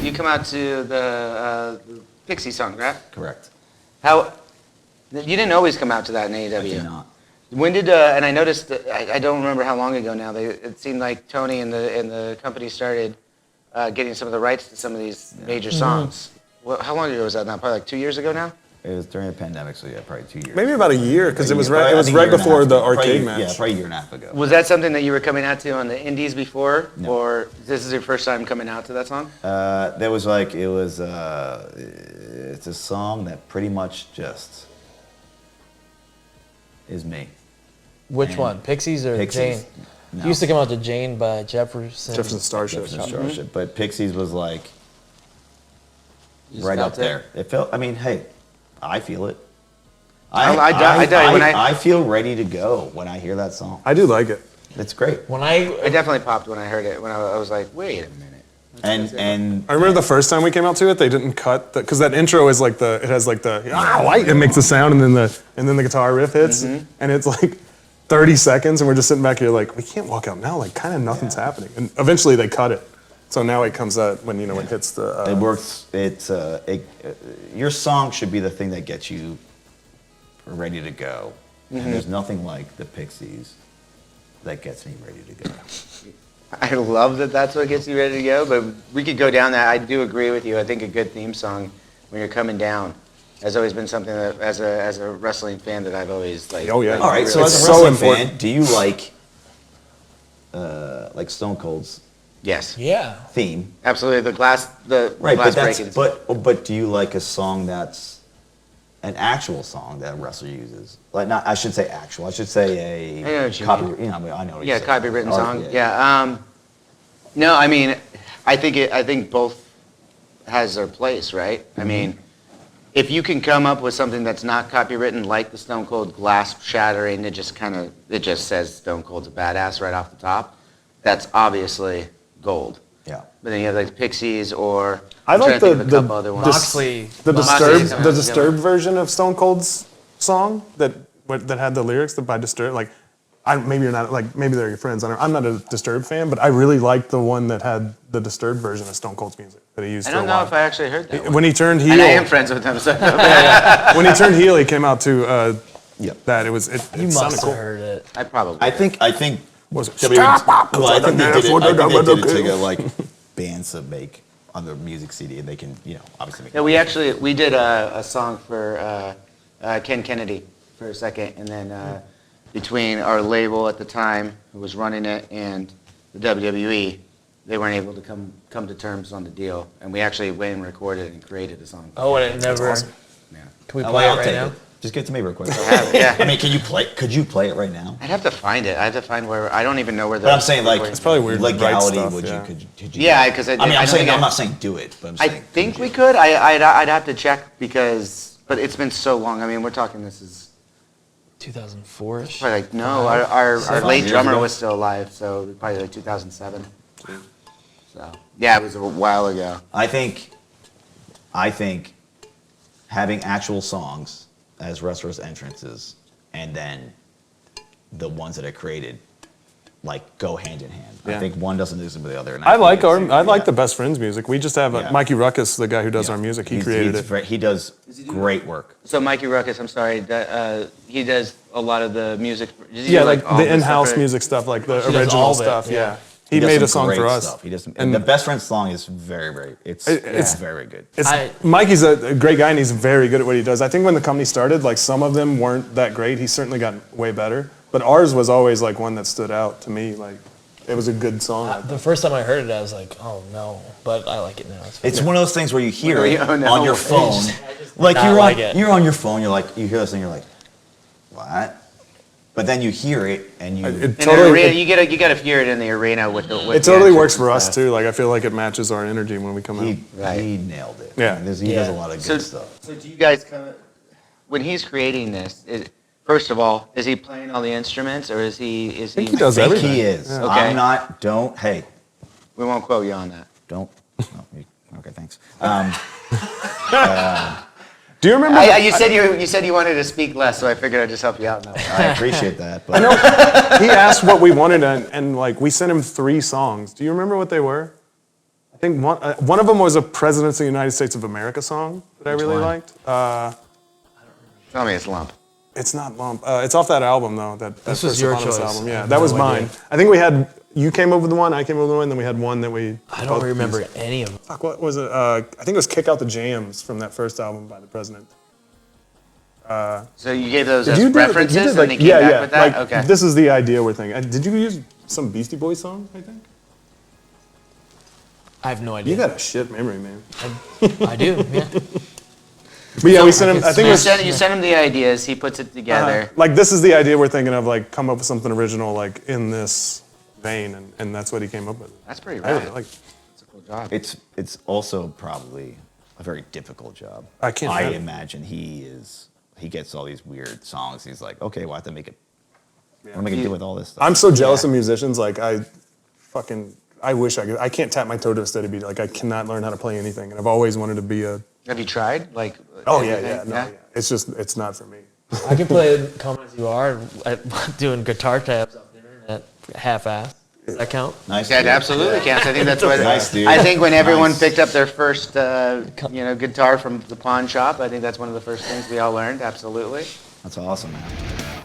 you come out to the Pixie song, right? Correct. How you didn't always come out to that in AEW. I did not. When did and I noticed that I don't remember how long ago now. It seemed like Tony and the company started getting some of the rights to some of these major songs. Well, how long ago was that now? Probably like 2 years ago now. It was during the pandemic, so yeah, probably 2 years. Maybe about a year, because it was right before the arcade match. Yeah, probably a year and a half ago. Was that something that you were coming out to on the indies before, No. or this is your first time coming out to that song? There was it's a song that pretty much just is me. Which one? Pixies or Pixies. Jane? No. He used to come out to Jane by Jefferson. Jefferson Starship. Starship. But Pixies was like You just right felt up there. It felt. I mean, hey, I feel it. I feel ready to go when I hear that song. I do like it. It's great. I definitely popped when I heard it. When I was like, wait a minute. And I remember the first time we came out to it, they didn't cut because that intro is like it has like the light, it makes a sound, and then the guitar riff hits, and it's like 30 seconds, and we're just sitting back here like we can't walk out now, like kind of nothing's happening, and eventually they cut it, so now it comes out when it hits the. It works. Your song should be the thing that gets you ready to go, and there's nothing like the Pixies that gets me ready to go. I love that that's what gets you ready to go, but we could go down that. I do agree with you. I think a good theme song when you're coming down has always been something that, as a wrestling fan, that I've always like. Oh yeah. All right, so It's as a so wrestling fan, important. do you like Stone Cold's Yes, Yeah. theme? absolutely. The glass Right, glass but that's breakings. but do you like a song that's an actual song that a wrestler uses? Like not, I should say actual. I should say I know what you copy. mean. You know, I know. What Yeah, you're saying. copywritten Or- song. Yeah. No, I mean, I think both has their place, right? I mean, if you can come up with something that's not copywritten, like the Stone Cold glass shattering, it just says Stone Cold's a badass right off the top. That's obviously gold. Yeah. But then you have like Pixies or I I'm like trying to think of a couple other ones. Moxley. The Moxley is Disturbed version of Stone Cold's song that had the lyrics that by Disturbed. Like, maybe you're not like maybe they're your friends. I'm not a Disturbed fan, but I really liked the one that had the Disturbed version of Stone Cold's music that he used. I don't know if I actually heard that one. When he turned heel, And I am friends with him, so. when he turned heel, he came out to Yep. that. It You sounded must cool. have heard it. I probably. I think. Was it? WWE well, I think they did it. I think they did it to Okay. go like bands to make on their music CD, and they can obviously make. Yeah, we did a song for Ken Kennedy for a second, and then between our label at the time, who was running it, and the WWE, they weren't able to come to terms on the deal, and we actually went and recorded and created a song. Oh, and it never. awesome. Yeah. Can we Oh, play I'll it right take now? it. Just give it to me real quick. Yeah. I mean, can you play? Could you play it right now? I'd have to find it. I have to find where. I don't even know where the. But I'm saying like It's probably weird to write legality. stuff, Would yeah. you? Could you? Yeah, 'cause I mean, don't I'm saying think I'm not saying do it, but I'm I saying. think we could. I'd have to check but it's been so long. I mean, we're talking. This is 2004-ish. probably like no. Our 5 late years drummer ago? was still alive, so probably like 2007. So yeah, it was a while ago. I think having actual songs as wrestlers' entrances, and then the ones that are created, like go hand in hand. Yeah. I think one doesn't lose with the other. And I like think the Best Friends music. We just have Yeah. Mikey Ruckus, the guy who does our music. He created it. He does great work. So Mikey Ruckus, I'm sorry, he does a lot of the music. Does he Yeah, do, like all the stuff in-house for- music stuff, like the does original all of it, stuff. yeah. Yeah, he does made a some song great for us. Stuff. He does, and And- the Best Friend song is very. It's very good. Mikey's a great guy, and he's very good at what he does. I think when the company started, like some of them weren't that great. He's certainly gotten way better, but ours was always like one that stood out to me. Like it was a good song. The first time I heard it, I was like, oh no. But I like it now. It's one of those things where you hear it Oh, no. on your phone. Like not you're like on it. you're on your phone. You hear this and you're like, what? But then you hear it and you. It In the totally, arena, it, you gotta hear it in the arena with the. With it the totally entrance works for and us stuff. too. Like I feel like it matches our energy when we come out. Right. He nailed it. Yeah. He does a lot of good So, stuff. so do you guys when he's creating this? First of all, is he playing all the instruments, or is he? I think he does I think everything. he is. Yeah. Okay. I'm not. Don't. Hey. We won't quote you on that. Don't. Okay. Thanks. Do you remember? You said you wanted to speak less, so I figured I'd just help you out now. I appreciate that. But He asked what we wanted, and like we sent him 3 songs. Do you remember what they were? I think one of them was a Presidents of the United States of America song that I really one? liked. Tell me it's Lump. It's not Lump. It's off that album though. That This was First your Eponymous choice. album. I Yeah, have that was no mine. idea. I think you came up with one, I came up with one, then we had one that we. I don't both remember used. any of them. Fuck, what was it? I think it was "Kick Out the Jams" from that first album by the President. So you gave those Did as you do references, you did, and they came back with that. Like, Okay. This is the idea we're thinking. Did you use some Beastie Boys song? I think. I have no idea. You got a shit memory, man. I do, yeah. But yeah, we So sent him. I I think it You was send him the ideas. He puts it together. like this is the idea we're thinking of. Like come up with something original, like in this vein, and that's what he came up with. That's pretty I really rad. like. That's a cool job. It's also probably a very difficult job. I can't I imagine. imagine he gets all these weird songs. He's like, okay, well, I have to make it. What am I gonna do with all this stuff? I'm so jealous Yeah. of musicians. Like I wish I could. I can't tap my toe to a steady beat. Like I cannot learn how to play anything, and I've always wanted to be a. Have you tried? Like. Oh yeah, anything? yeah, no, yeah. It's just it's not for me. I can play Come As You Are doing guitar tabs off the internet half-ass. Does that count? Nice. That dude. absolutely counts. I think that's what. Nice, dude. I think when everyone Nice. picked up their first, guitar from the pawn shop, I think that's one of the first things we all learned. Absolutely. That's awesome, man.